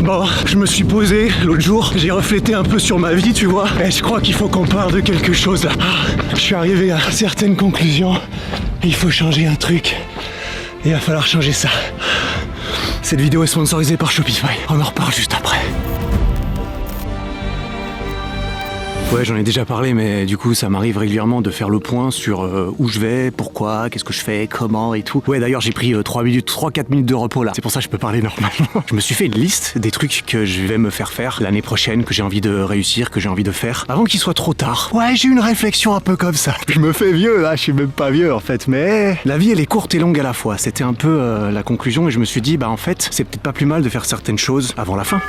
Bon, je me suis posé l'autre jour, j'ai reflété un peu sur ma vie, tu vois, et je crois qu'il faut qu'on parle de quelque chose là. Je suis arrivé à certaines conclusions, il faut changer un truc, et il va falloir changer ça. Cette vidéo est sponsorisée par Shopify, on en reparle juste après. Ouais, j'en ai déjà parlé, mais du coup, ça m'arrive régulièrement de faire le point sur où je vais, pourquoi, qu'est-ce que je fais, comment et tout. Ouais, d'ailleurs, j'ai pris 3-4 minutes de repos là. C'est pour ça que je peux parler normalement. Je me suis fait une liste des trucs que je vais me faire l'année prochaine, que j'ai envie de réussir, que j'ai envie de faire, avant qu'il soit trop tard. Ouais, j'ai eu une réflexion un peu comme ça. Je me fais vieux là, je suis même pas vieux en fait, mais la vie elle est courte et longue à la fois. C'était un peu la conclusion et je me suis dit, bah en fait, c'est peut-être pas plus mal de faire certaines choses avant la fin.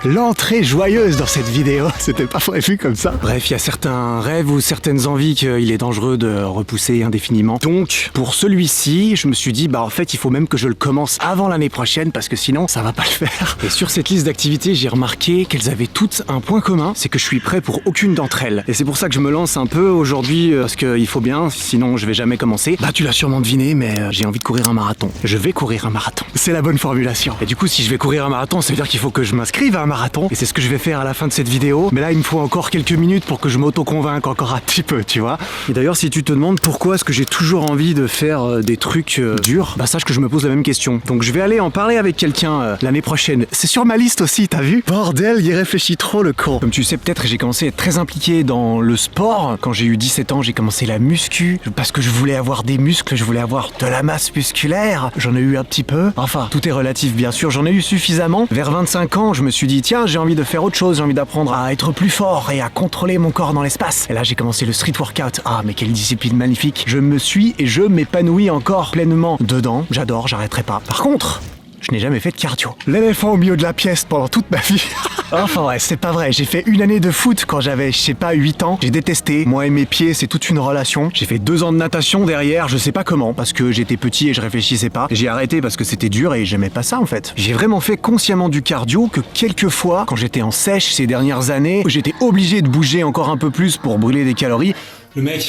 L'entrée joyeuse dans cette vidéo, c'était pas prévu comme ça. Bref, il y a certains rêves ou certaines envies qu'il est dangereux de repousser indéfiniment. Donc, pour celui-ci, je me suis dit, bah en fait, il faut même que je le commence avant l'année prochaine parce que sinon, ça va pas le faire. Et sur cette liste d'activités, j'ai remarqué qu'elles avaient toutes un point commun, c'est que je suis prêt pour aucune d'entre elles. Et c'est pour ça que je me lance un peu aujourd'hui parce qu'il faut bien, sinon je vais jamais commencer. Bah tu l'as sûrement deviné, mais j'ai envie de courir un marathon. Je vais courir un marathon. C'est la bonne formulation. Et du coup, si je vais courir un marathon, ça veut dire qu'il faut que je m'inscrive à un marathon et c'est ce que je vais faire à la fin de cette vidéo, mais là il me faut encore quelques minutes pour que je m'auto-convainque encore un petit peu, tu vois. Et d'ailleurs si tu te demandes pourquoi est-ce que j'ai toujours envie de faire des trucs durs, bah sache que je me pose la même question. Donc je vais aller en parler avec quelqu'un l'année prochaine. C'est sur ma liste aussi, t'as vu? Bordel, il réfléchit trop le con. Comme tu sais peut-être, j'ai commencé à être très impliqué dans le sport. Quand j'ai eu 17 ans, j'ai commencé la muscu parce que je voulais avoir des muscles, je voulais avoir de la masse musculaire. J'en ai eu un petit peu. Enfin, tout est relatif bien sûr, j'en ai eu suffisamment. Vers 25 ans, je me suis dit tiens, j'ai envie de faire autre chose, j'ai envie d'apprendre à être plus fort et à contrôler mon corps dans l'espace. Et là j'ai commencé le street workout. Ah mais quelle discipline magnifique. Je me suis et je m'épanouis encore pleinement dedans. J'adore, j'arrêterai pas. Par contre, je n'ai jamais fait de cardio. L'éléphant au milieu de la pièce pendant toute ma vie. Enfin ouais, c'est pas vrai. J'ai fait une année de foot quand j'avais, je sais pas, 8 ans. J'ai détesté. Moi et mes pieds, c'est toute une relation. J'ai fait 2 ans de natation derrière, je sais pas comment, parce que j'étais petit et je réfléchissais pas. J'ai arrêté parce que c'était dur et j'aimais pas ça en fait. J'ai vraiment fait consciemment du cardio que quelques fois, quand j'étais en sèche ces dernières années, j'étais obligé de bouger encore un peu plus pour brûler des calories. Le mec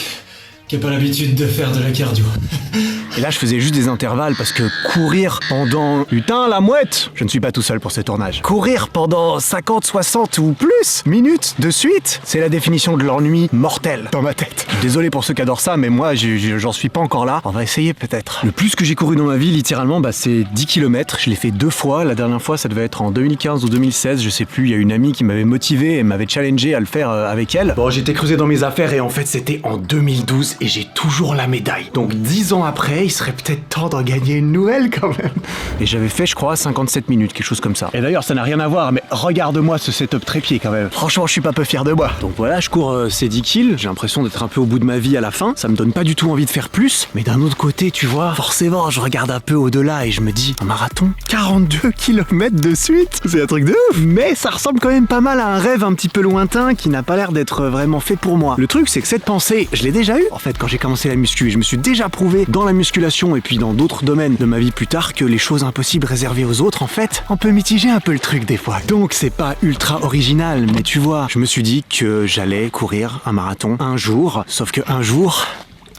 qui a pas l'habitude de faire de la cardio. Et là, je faisais juste des intervalles parce que courir pendant... Putain, la mouette! Je ne suis pas tout seul pour ce tournage. Courir pendant 50, 60 ou plus minutes de suite, c'est la définition de l'ennui mortel dans ma tête. Désolé pour ceux qui adorent ça, mais moi, j'en suis pas encore là. On va essayer peut-être. Le plus que j'ai couru dans ma vie, littéralement, bah, c'est 10 km. Je l'ai fait 2 fois. La dernière fois, ça devait être en 2015 ou 2016, je sais plus. Il y a une amie qui m'avait motivé et m'avait challengé à le faire avec elle. Bon, j'étais creusé dans mes affaires et en fait, c'était en 2012 et j'ai toujours la médaille. Donc 10 ans après, il serait peut-être temps d'en gagner une nouvelle quand même. Et j'avais fait, je crois, 57 minutes, quelque chose comme ça. Et d'ailleurs, ça n'a rien à voir, mais regarde-moi ce setup trépied quand même. Franchement, je suis pas peu fier de moi. Donc voilà, je cours ces 10 kills. J'ai l'impression d'être un peu au bout de ma vie à la fin. Ça me donne pas du tout envie de faire plus. Mais d'un autre côté, tu vois, forcément, je regarde un peu au-delà et je me dis, un marathon, 42 km de suite. C'est un truc de ouf. Mais ça ressemble quand même pas mal à un rêve un petit peu lointain qui n'a pas l'air d'être vraiment fait pour moi. Le truc, c'est que cette pensée, je l'ai déjà eue. En fait, quand j'ai commencé la muscu, et je me suis déjà prouvé dans la musculation et puis dans d'autres domaines de ma vie plus tard que les choses impossibles réservées aux autres, en fait, on peut mitiger un peu le truc des fois. Donc c'est pas ultra original, mais tu vois, je me suis dit que j'allais courir un marathon un jour, sauf que un jour...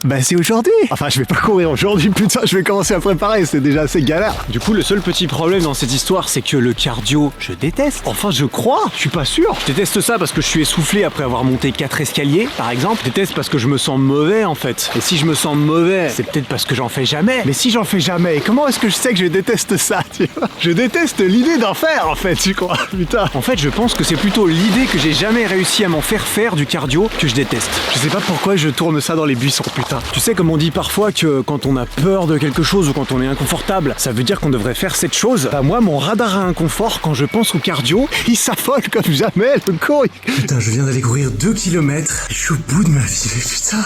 Bah c'est aujourd'hui. Enfin je vais pas courir aujourd'hui, putain, je vais commencer à préparer, c'est déjà assez galère. Du coup le seul petit problème dans cette histoire c'est que le cardio, je déteste. Enfin je crois, je suis pas sûr. Je déteste ça parce que je suis essoufflé après avoir monté 4 escaliers par exemple. Je déteste parce que je me sens mauvais en fait. Et si je me sens mauvais, c'est peut-être parce que j'en fais jamais. Mais si j'en fais jamais, comment est-ce que je sais que je déteste ça, tu vois? Je déteste l'idée d'en faire en fait, tu crois? Putain. En fait je pense que c'est plutôt l'idée que j'ai jamais réussi à m'en faire du cardio que je déteste. Je sais pas pourquoi je tourne ça dans les buissons, putain. Tu sais comme on dit parfois que quand on a peur de quelque chose ou quand on est inconfortable, ça veut dire qu'on devrait faire cette chose. Bah moi mon radar à inconfort quand je pense au cardio, il s'affole comme jamais le con. Putain je viens d'aller courir 2 km et je suis au bout de ma vie, putain.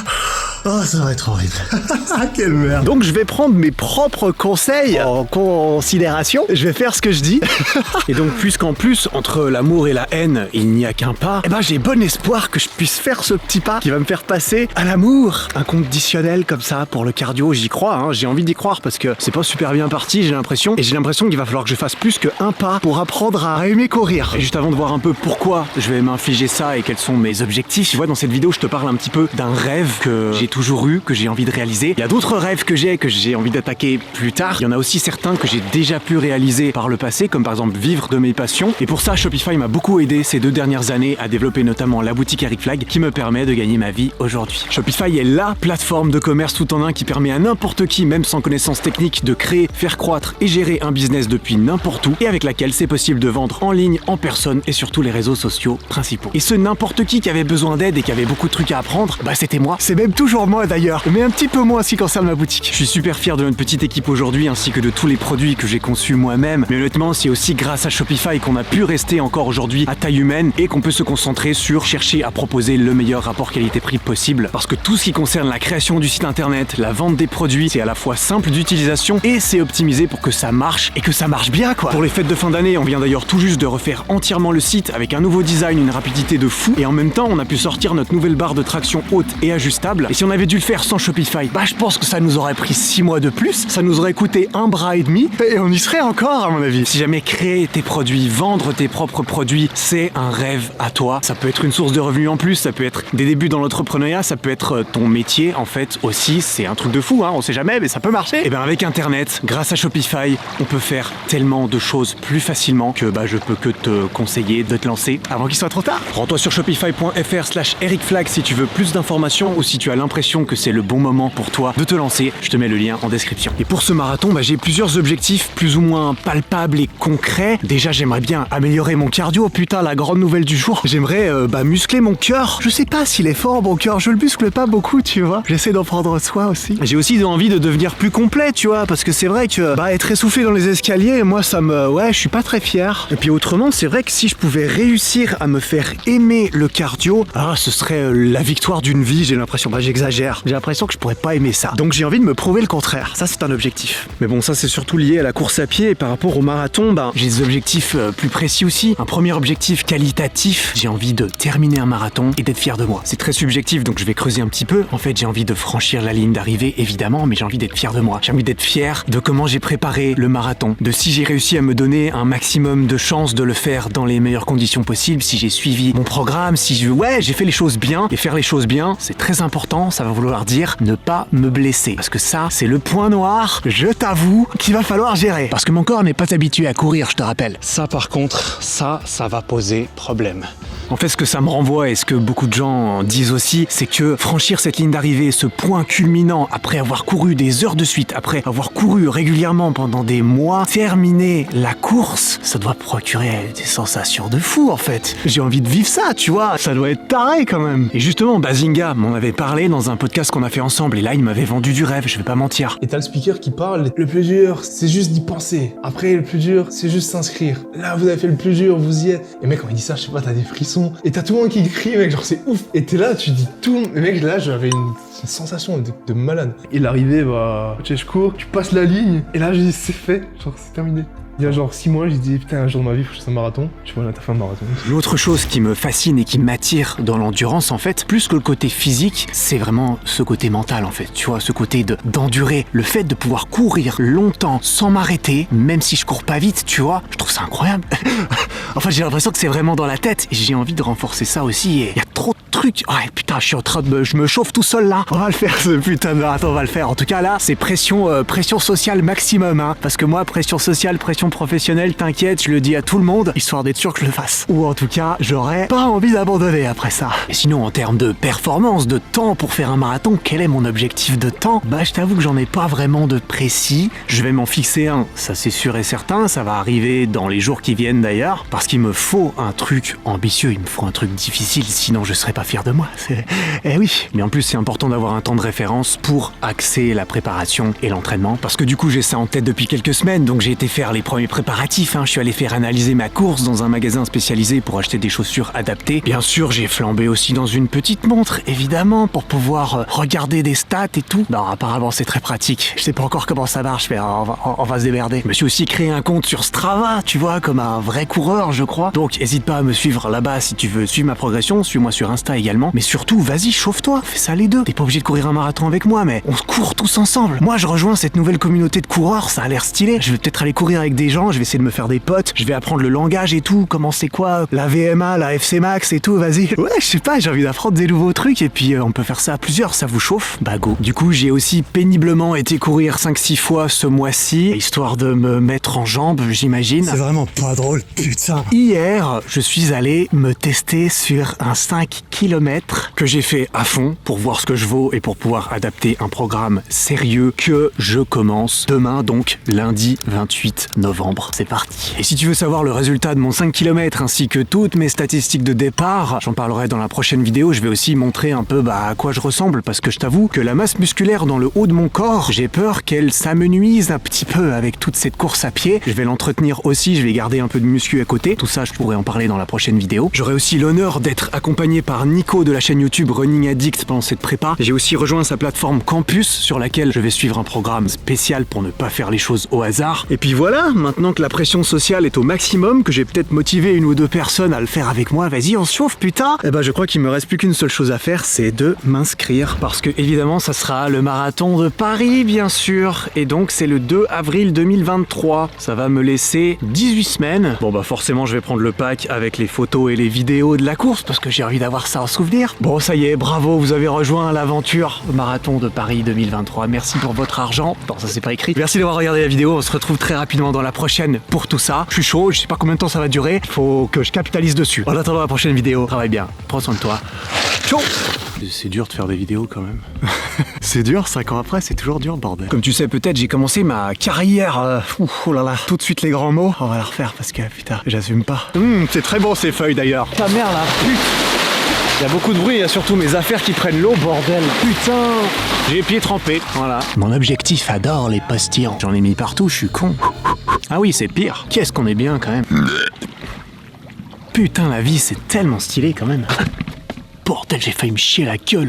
Oh ça va être horrible. Quelle merde. Donc je vais prendre mes propres conseils en considération. Je vais faire ce que je dis. Et donc puisqu'en plus entre l'amour et la haine il n'y a qu'un pas, et ben j'ai bon espoir que je puisse faire ce petit pas qui va me faire passer à l'amour inconditionnel comme ça pour le cardio. J'y crois, hein. J'ai envie d'y croire parce que c'est pas super bien parti, j'ai l'impression. Et j'ai l'impression qu'il va falloir que je fasse plus qu'un pas pour apprendre à aimer courir. Et juste avant de voir un peu pourquoi je vais m'infliger ça et quels sont mes objectifs, tu vois dans cette vidéo je te parle un petit peu d'un rêve que j'ai toujours eu, que j'ai envie de réaliser. Il y a d'autres rêves que j'ai envie d'attaquer plus tard. Il y en a aussi certains que j'ai déjà pu réaliser par le passé, comme par exemple vivre de mes passions. Et pour ça, Shopify m'a beaucoup aidé ces 2 dernières années à développer notamment la boutique Eric Flag qui me permet de gagner ma vie aujourd'hui. Shopify est la plateforme de commerce tout en un qui permet à n'importe qui, même sans connaissance technique, de créer, faire croître et gérer un business depuis n'importe où et avec laquelle c'est possible de vendre en ligne, en personne et sur tous les réseaux sociaux principaux. Et ce n'importe qui avait besoin d'aide et qui avait beaucoup de trucs à apprendre, bah c'était moi. C'est même toujours moi d'ailleurs, mais un petit peu moins en ce qui concerne ma boutique. Je suis super fier de notre petite équipe aujourd'hui ainsi que de tous les produits que j'ai conçus moi-même. Mais honnêtement, c'est aussi grâce à Shopify qu'on a pu rester encore aujourd'hui à taille humaine et qu'on peut se concentrer sur chercher à proposer le meilleur rapport qualité-prix possible. Parce que tout ce qui concerne la création du site internet, la vente des produits, c'est à la fois simple d'utilisation et c'est optimisé pour que ça marche et que ça marche bien quoi. Pour les fêtes de fin d'année, on vient d'ailleurs tout juste de refaire entièrement le site avec un nouveau design, une rapidité de fou et en même temps on a pu sortir notre nouvelle barre de traction haute et ajustable. Et si on avait dû le faire sans Shopify, bah je pense que ça nous aurait pris 6 mois de plus, ça nous aurait coûté un bras et demi et on y serait encore à mon avis. Si jamais créer tes produits, vendre tes propres produits, c'est un rêve à toi. Ça peut être une source de revenus en plus, ça peut être des débuts dans l'entrepreneuriat, ça peut être ton métier en fait aussi. C'est un truc de fou, hein, on sait jamais, mais ça peut marcher. Et bien avec Internet, grâce à Shopify, on peut faire tellement de choses plus facilement que bah, je peux que te conseiller de te lancer avant qu'il soit trop tard. Rends-toi sur shopify.fr/ericflag si tu veux plus d'informations ou si tu as l'impression que c'est le bon moment pour toi de te lancer. Je te mets le lien en description. Et pour ce marathon, bah, j'ai plusieurs objectifs plus ou moins palpables et concrets. Déjà, j'aimerais bien améliorer mon cardio. Putain, la grande nouvelle du jour. J'aimerais muscler mon cœur. Je sais pas s'il est fort mon cœur. Je le muscle pas beaucoup, tu vois. J'essaie d'en prendre soin aussi. J'ai aussi envie de devenir plus complet, tu vois, parce que c'est vrai que être essoufflé dans les escaliers, moi ça me... Ouais, je suis pas très fier. Et puis autrement, c'est vrai que si je pouvais réussir à me faire aimer le cardio, ce serait la victoire d'une vie, j'ai l'impression. Bah j'exagère. J'ai l'impression que je pourrais pas aimer ça. Donc j'ai envie de me prouver le contraire. Ça c'est un objectif. Mais bon, ça c'est surtout lié à la course à pied et par rapport au marathon, j'ai des objectifs plus précis aussi. Un premier objectif qualitatif, j'ai envie de terminer un marathon et d'être fier de moi. C'est très subjectif, donc je vais creuser un petit peu. En fait, j'ai envie de franchir la ligne d'arrivée, évidemment, mais j'ai envie d'être fier de moi. J'ai envie d'être fier de comment j'ai préparé le marathon, de si j'ai réussi à me donner un maximum de chances de le faire dans les meilleures conditions possibles, si j'ai suivi mon programme, si j'ai fait les choses bien. Et faire les choses bien, c'est très important, ça va vouloir dire ne pas me blesser. Parce que ça, c'est le point noir, je t'avoue, qu'il va falloir gérer. Parce que mon corps n'est pas habitué à courir, je te rappelle. Ça par contre, ça va poser problème. En fait, ce que ça me renvoie et ce que beaucoup de gens disent aussi, c'est que franchir cette ligne d'arrivée, ce point culminant, après avoir couru des heures de suite, après avoir couru régulièrement pendant des mois, terminer la course, ça doit procurer des sensations de fou en fait. J'ai envie de vivre ça, tu vois, ça doit être taré quand même. Et justement, Bazinga m'en avait parlé dans un podcast qu'on a fait ensemble et là, il m'avait vendu du rêve, je vais pas mentir. Et t'as le speaker qui parle, le plus dur, c'est juste d'y penser. Après, le plus dur, c'est juste s'inscrire. Là, vous avez fait le plus dur, vous y êtes. Et mec, quand il dit ça, je sais pas, t'as des frissons. Et t'as tout le monde qui crie, mec, genre c'est ouf. Et t'es là, tu dis tout. Et mec, là, j'avais une sensation de malade. Il arrivait, tu sais, je cours, tu passes la ligne. Et là, je dis, c'est fait, genre c'est terminé. Il y a genre 6 mois, j'ai dit putain, un jour de ma vie, faut que je fasse un marathon. Tu vois, là, t'as fait un marathon. L'autre chose qui me fascine et qui m'attire dans l'endurance, en fait, plus que le côté physique, c'est vraiment ce côté mental, en fait. Tu vois, ce côté d'endurer. Le fait de pouvoir courir longtemps sans m'arrêter, même si je cours pas vite, tu vois, je trouve ça incroyable. Enfin, j'ai l'impression que c'est vraiment dans la tête. Et j'ai envie de renforcer ça aussi. Et il y a trop de trucs. Ouais, putain, je suis en train de je me chauffe tout seul là. On va le faire, ce putain de marathon, on va le faire. En tout cas, là, c'est pression sociale maximum, hein. Parce que moi, pression sociale, pression professionnelle, t'inquiète, je le dis à tout le monde, histoire d'être sûr que je le fasse. Ou en tout cas, j'aurais pas envie d'abandonner après ça. Et sinon, en termes de performance, de temps pour faire un marathon, quel est mon objectif de temps? Bah, je t'avoue que j'en ai pas vraiment de précis. Je vais m'en fixer un, ça c'est sûr et certain, ça va arriver dans les jours qui viennent d'ailleurs, parce qu'il me faut un truc ambitieux, il me faut un truc difficile, sinon je serais pas fier de moi. Eh oui. Mais en plus, c'est important d'avoir un temps de référence pour axer la préparation et l'entraînement, parce que du coup, j'ai ça en tête depuis quelques semaines, donc j'ai été faire les premiers préparatifs, hein. Je suis allé faire analyser ma course dans un magasin spécialisé pour acheter des chaussures adaptées. Bien sûr, j'ai flambé aussi dans une petite montre, évidemment, pour pouvoir regarder des stats et tout. Non, apparemment, c'est très pratique. Je sais pas encore comment ça marche, mais on va se démerder. Je me suis aussi créé un compte sur Strava, tu vois, comme un vrai coureur, je crois. Donc, hésite pas à me suivre là-bas si tu veux suivre ma progression. Suis-moi sur Insta ça également. Mais surtout, vas-y, chauffe-toi, fais ça les deux. T'es pas obligé de courir un marathon avec moi, mais on se court tous ensemble. Moi, je rejoins cette nouvelle communauté de coureurs, ça a l'air stylé. Je vais peut-être aller courir avec des gens, je vais essayer de me faire des potes, je vais apprendre le langage et tout, comment c'est quoi, la VMA, la FC Max et tout, vas-y. Ouais, je sais pas, j'ai envie d'apprendre des nouveaux trucs et puis on peut faire ça à plusieurs, ça vous chauffe? Bah go. Du coup, j'ai aussi péniblement été courir 5-6 fois ce mois-ci, histoire de me mettre en jambes, j'imagine. C'est vraiment pas drôle, putain. Hier, je suis allé me tester sur un 5 km que j'ai fait à fond pour voir ce que je vaux et pour pouvoir adapter un programme sérieux que je commence demain, donc lundi 28 novembre. C'est parti. Et si tu veux savoir le résultat de mon 5 km ainsi que toutes mes statistiques de départ, j'en parlerai dans la prochaine vidéo. Je vais aussi montrer un peu à quoi je ressemble parce que je t'avoue que la masse musculaire dans le haut de mon corps, j'ai peur qu'elle s'amenuise un petit peu avec toute cette course à pied. Je vais l'entretenir aussi, je vais garder un peu de muscu à côté. Tout ça, je pourrais en parler dans la prochaine vidéo. J'aurai aussi l'honneur d'être accompagné par Nico de la chaîne YouTube Running Addict pendant cette prépa. J'ai aussi rejoint sa plateforme Campus sur laquelle je vais suivre un programme spécial pour ne pas faire les choses au hasard. Et puis voilà, maintenant que la pression sociale est au maximum, que j'ai peut-être motivé une ou deux personnes à le faire avec moi, vas-y, on se chauffe, putain. Et ben je crois qu'il me reste plus qu'une seule chose à faire, c'est de m'inscrire. Parce que évidemment, ça sera le marathon de Paris, bien sûr. Et donc c'est le 2 avril 2023. Ça va me laisser 18 semaines. Bon bah forcément, je vais prendre le pack avec les photos et les vidéos de la course parce que j'ai envie d'avoir ça en souvenir. Bon, ça y est, bravo, vous avez rejoint l'aventure marathon de Paris 2023. Merci pour votre argent. Non, ça c'est pas écrit. Merci d'avoir regardé la vidéo. On se retrouve très rapidement dans la prochaine pour tout ça. Je suis chaud, je sais pas combien de temps ça va durer. Faut que je capitalise dessus. En attendant la prochaine vidéo, travaille bien. Prends soin de toi. Ciao. C'est dur de faire des vidéos quand même. C'est dur, 5 ans après, c'est toujours dur, bordel. Comme tu sais peut-être, j'ai commencé ma carrière. Oh là là, tout de suite les grands mots. On va la refaire parce que putain, j'assume pas. C'est très bon ces feuilles d'ailleurs. Ta mère la pute. Il y a beaucoup de bruit, il y a surtout mes affaires qui prennent l'eau, bordel. Putain, j'ai les pieds trempés, voilà. Mon objectif adore les postillons. J'en ai mis partout, je suis con. Ah oui, c'est pire. Qu'est-ce qu'on est bien quand même. Putain, la vie, c'est tellement stylé quand même. Bordel, j'ai failli me chier la gueule.